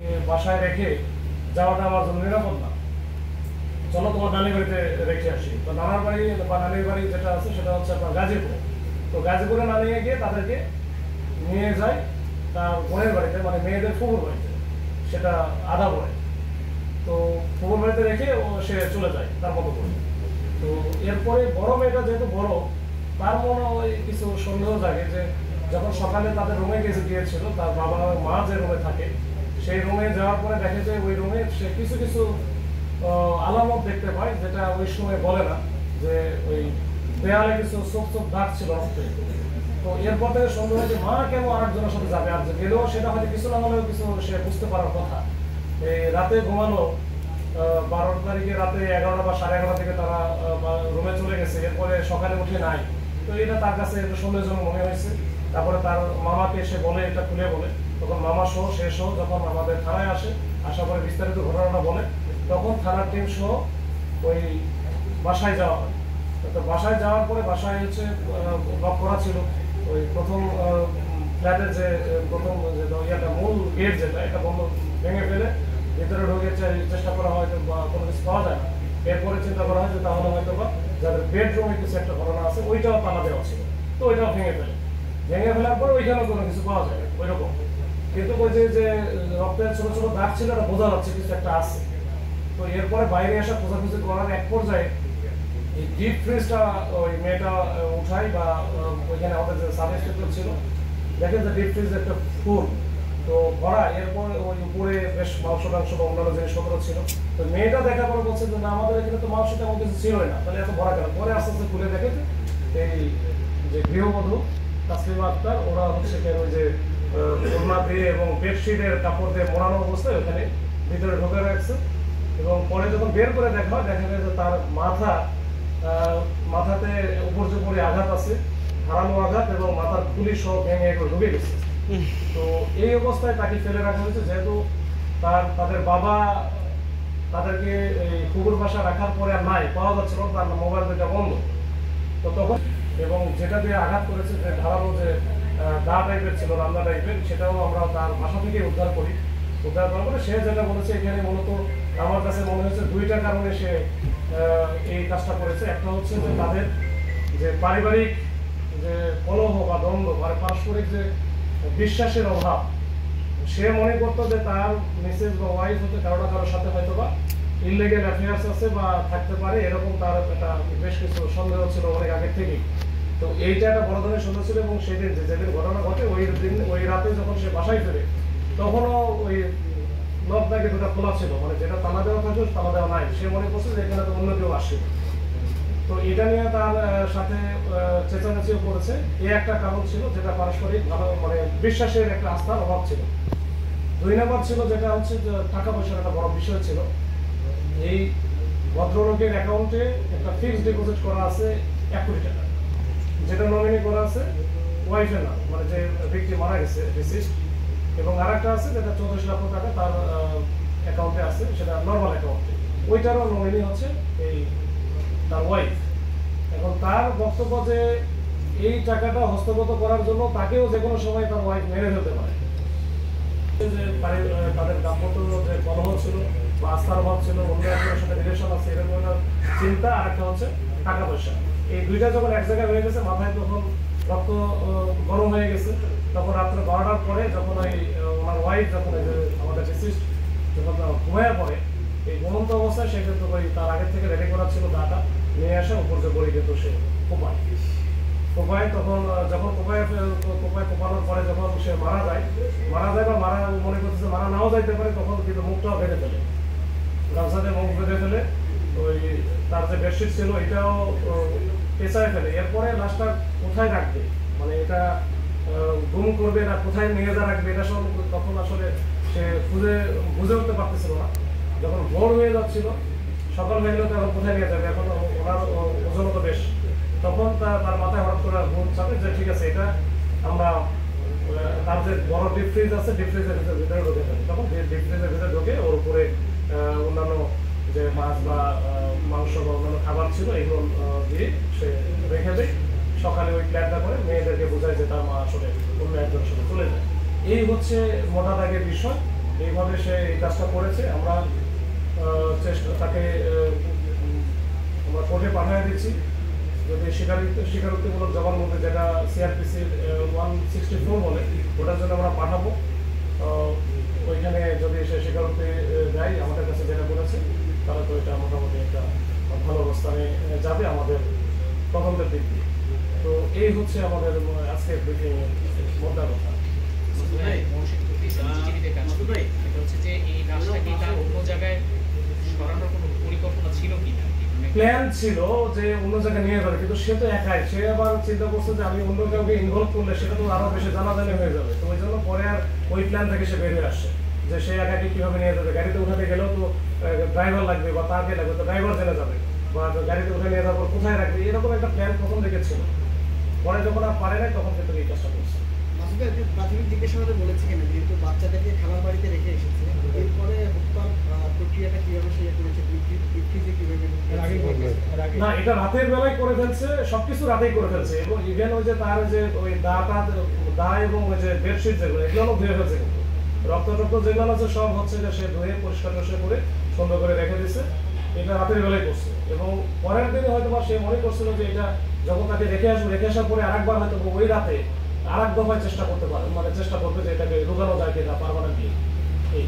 বাসায় রেখে যাওয়াটা আমার জন্য নিরাপদ না। চলো তোমার নানির বাড়িতে রেখে আসি। তো নানার বাড়ি বা নানির বাড়ি যেটা আছে সেটা হচ্ছে আপনার গাজীপুরে। তো গাজীপুরে না নিয়ে গিয়ে তাদেরকে নিয়ে যায় তার বোনের বাড়িতে, মানে মেয়েদের ফুফুর বাড়িতে, সেটা আধা পড়ে। তো ফুফুর বাড়িতে রেখে সে চলে যায় তার মতো করে। তো এরপরে বড় মেয়েটা যেহেতু বড়, তার মনে ওই কিছু সন্দেহ জাগে যে যখন সকালে তাদের রুমে গিয়েছিল, তার বাবা মা যে রুমে থাকে সেই রুমে যাওয়ার পরে দেখে যে ওই রুমে সে কিছু কিছু আলামত দেখতে পায়, যেটা ওই সময় বলে না, যে ওই দেয়ালে কিছু চোখ চোখ দাগ ছিল রক্তে। তো এরপর থেকে সন্দেহ হয় যে মা কেন আরেকজনের সাথে যাবে, আর গেলেও সেটা হয়তো কিছু না হলেও কিছু সে বুঝতে পারার কথা। এই রাতে ঘুমানো 12 তারিখে রাতে 11টা বা 11:30 থেকে তারা রুমে চলে গেছে, এরপরে সকালে উঠে নাই। তো এটা তার কাছে একটু সন্দেহজনক মনে হয়েছে। তারপরে তার মামাকে সে বলে, এটা খুলে বলে, তখন মামা সহ সে সহ যখন আমাদের থানায় আসে, আসার পরে বিস্তারিত ঘটনাটা বলে, তখন থানার টিম সহ ওই বাসায় যাওয়া হয়। তো বাসায় যাওয়ার পরে বাসায় হচ্ছে লক করা ছিল। ওই প্রথম ফ্ল্যাটের যে প্রথম যে ইয়েটা মূল গেট যেটা, এটা বন্ধ ভেঙে ফেলে ভিতরে ঢুকে চেষ্টা করা হয় কোনো কিছু পাওয়া যায় না। এরপরে চিন্তা করা হয় যে তাহলে হয়তো বা যাদের বেডরুমে কিছু একটা ঘটনা আছে ওইটাও তালা দেওয়া ছিল, তো ওইটাও ভেঙে ফেলার পরে ওইখানেও কোনো কিছু পাওয়া যায় ওই রকম। কিন্তু ওই যে রক্তের ছোট ছোট দাগ ছিল, এটা বোঝা যাচ্ছে কিছু একটা আছে। তো এরপরে বাইরে আসা খোঁজাখুঁজি করার এক পর্যায়ে এই ডিপ ফ্রিজটা ওই মেয়েটা উঠায়, বা ওইখানে আমাদের যে সাব ইন্সপেক্টর ছিল দেখেন যে ডিপ ফ্রিজ একটা ফুল তো ভরা, এরপর ওই উপরে বেশ মাংস টাংস বা অন্যান্য জিনিসপত্র ছিল। তো মেয়েটা দেখার পরে বলছে যে না, আমাদের এখানে তো মাংস তেমন কিছু ছিলই না, তাহলে এত ভরা কেন। পরে আস্তে আস্তে খুলে দেখে এই যে গৃহবধূ তাসলিমা আক্তার, ওরা হচ্ছে ওই যে ওড়না দিয়ে এবং বেডশিটের কাপড় দিয়ে মোড়ানো অবস্থায় ওখানে ভিতরে ঢোকে রাখছে। এবং পরে যখন বের করে দেখা যায় যে তার মাথাতে উপর্যুপরি আঘাত আছে, ধারালো আঘাত, এবং মাথার খুলি সহ ভেঙে এগুলো ঢুকে গেছে। তো এই অবস্থায় তাকে ফেলে রাখা হয়েছে, যেহেতু তাদের বাবা তাদেরকে এই কুকুর বাসা রাখার পরে আর নাই, পাওয়া যাচ্ছিল, তার মোবাইল দুটা বন্ধ। তো তখন এবং যেটা দিয়ে আঘাত করেছে, যে ধারালো যে দা টাইপের ছিল, রান্না টাইপের, সেটাও আমরা তার বাসা থেকে উদ্ধার করার পরে সে যেটা বলেছে, এখানে মূলত আমার কাছে মনে হচ্ছে দুইটা কারণে সে এই কাজটা করেছে। একটা হচ্ছে যে তাদের যে পারিবারিক যে কলহ বা দ্বন্দ্ব, মানে পারস্পরিক যে বিশ্বাসের অভাব। সে মনে করতো যে তার মিসেস বা ওয়াইফ হতে কারোর সাথে হয়তো বা ইললিগ্যাল অ্যাফেয়ার্স আছে বা থাকতে পারে, এরকম তার একটা বেশ কিছু সন্দেহ ছিল অনেক আগের থেকেই। তো এইটা একটা বড় ধরনের সন্দেহ ছিল। এবং সেদিন যেদিন ঘটনা ঘটে ওই রাতে যখন সে বাসায় ফেরে, তখনও ওই লক ব্যাগে দুটা খোলা ছিল, মানে যেটা তালা দেওয়া থাকবে তালা দেওয়া নাই। সে মনে করছে যে এখানে তো অন্য কেউ আসছে। তো এটা নিয়ে তার সাথে চেঁচামেচিও করেছে। এই একটা কারণ ছিল, যেটা পারস্পরিক মানে বিশ্বাসের একটা আস্থার অভাব ছিল। 2 নম্বর ছিল যেটা হচ্ছে যে টাকা পয়সার একটা বড় বিষয় ছিল। এই ভদ্রলোকের অ্যাকাউন্টে একটা ফিক্সড ডিপোজিট করা আছে 1 কোটি টাকা, যেটা নমিনি করা আছে ওয়াইফের নাম, মানে যে ব্যক্তি মারা গেছে ডিসিস্ট। এবং আরেকটা আছে যেটা 24 লক্ষ টাকা তার অ্যাকাউন্টে আছে, সেটা নর্মাল অ্যাকাউন্টে, ওইটারও নমিনি হচ্ছে এই তার ওয়াইফ। এখন তার বক্তব্য যে এই টাকাটা হস্তগত করার জন্য তাকেও যে কোনো সময় তার ওয়াইফ মেরে ফেলতে পারে। যে তাদের দাম্পত্য যে কলহ ছিল বা আস্থার অভাব ছিল, অন্য একজনের সাথে রিলেশন আছে, এরকম একটা চিন্তা। আর একটা হচ্ছে টাকা পয়সা। এই দুইটা যখন এক জায়গায় হয়ে গেছে, মাথায় তখন রক্ত গরম হয়ে গেছে। তখন রাত্রে 12টার পরে যখন ওই ওনার ওয়াইফ যখন আমাদের ডিসিস্ট যখন ঘুমায় পড়ে, এই ঘুমন্ত অবস্থায় সে কিন্তু ওই তার আগের থেকে রেডি করা ছিল দাটা নিয়ে আসা উপর যে বড়ি কিন্তু সে কোপায়। তখন যখন কোপায় কোপানোর পরে যখন সে মারা যায় বা মনে করতেছে মারা নাও যাইতে পারে, তখন কিন্তু মুখটাও বেঁধে ফেলে, গামছাতে মুখ বেঁধে ফেলে। ওই তার যে বেডশিট ছিল এটাও পেঁচায় ফেলে। এরপরে লাশটা কোথায় রাখবে, মানে এটা গুম করবে না কোথায় নিয়ে রাখবে, এটা সব তখন আসলে সে বুঝে উঠতে পারতেছিল না। যখন ভোর হয়ে যাচ্ছিল, সকাল হয়ে গেলে তখন কোথায় নিয়ে যাবে, এখন ওনার ওজন তো বেশ। তখন তার মাথায় হঠাৎ করে ভোট চাপে যে ঠিক আছে, এটা আমরা তার যে বড় ডিপ ফ্রিজ আছে, ডিপ ফ্রিজের ভিতরে ঢুকে ফেলি। তখন ডিপ ফ্রিজের ভিতরে ঢুকে ওর উপরে অন্যান্য যে মাছ বা মাংস বা অন্যান্য খাবার ছিল এগুলো দিয়ে সে রেখে দেয়। সকালে ওই প্ল্যানটা করে মেয়েদেরকে বোঝায় যে তার মা আসলে অন্য একজনের সাথে চলে যায়। এই হচ্ছে মোটা দাগের বিষয়। এইভাবে সে এই কাজটা করেছে। আমরা তাকে আমরা কোর্টে পাঠিয়ে দিচ্ছি, যদি স্বীকারোক্তিমূলক জবানবন্দি যেটা সিআরপিসির 164 বলে ওটার জন্য আমরা পাঠাবো। ওইখানে যদি সে স্বীকারোক্তি দেয় আমাদের কাছে যেটা বলেছে, তাহলে তো এটা মোটামুটি একটা ভালো অবস্থানে যাবে আমাদের তদন্তের দিক দিয়ে। তো এই হচ্ছে আমাদের আজকের ব্রিফিং মোদ্দা কথা। প্ল্যান ছিল যে অন্য জায়গায় নিয়ে যাবে, কিন্তু সে তো একাই, সে আবার চিন্তা করছে যে আমি অন্য কাউকে ইনভলভ করলে সেটা তো আরো বেশি জানাজানি হয়ে যাবে। তো ওই জন্য পরে আর ওই প্ল্যান থেকে সে বের হয়ে আসছে যে সে একাকে কিভাবে নিয়ে যাবে। গাড়িতে উঠাতে গেলেও তো ড্রাইভার লাগবে বা তাকে লাগবে, তো ড্রাইভার জেনে যাবে, বা গাড়িতে উঠে নিয়ে যাওয়ার পর কোথায় রাখবে, এরকম একটা প্ল্যান প্রথম থেকে ছিল। পরে যখন আর পারে না তখন কিন্তু এই কাজটা করছে। প্রাথমিক জিজ্ঞাসাবাদে বলেছে কেন, যেহেতু বাচ্চাটাকে খাবার বাড়িতে রেখে এসেছে, এরপরে হত্যার প্রক্রিয়াটা কিভাবে সে করেছে, কিভাবে না, এটা রাতের বেলায় করে ফেলছে, সবকিছু রাতেই করে ফেলছে। এবং ইভেন ওই যে তার যে ওই দা এবং ওই যে বেডশিট যেগুলো এগুলো ধুয়ে ফেলছে, কিন্তু রক্ত যেগুলো আছে সব হচ্ছে যে সে ধুয়ে পরিষ্কার করে সুন্দর করে রেখে দিচ্ছে। এটা রাতের বেলায় করছে এবং পরের দিনে হয়তো বা সে মনে করছিল যে এটা যখন তাকে রেখে আসার পরে আরেকবার হয়তো ওই রাতে আরেক দফায় চেষ্টা করতে পারে, মানে চেষ্টা করবে যে এটাকে লুকানো যায় কিনা পারমানেন্টলি। এই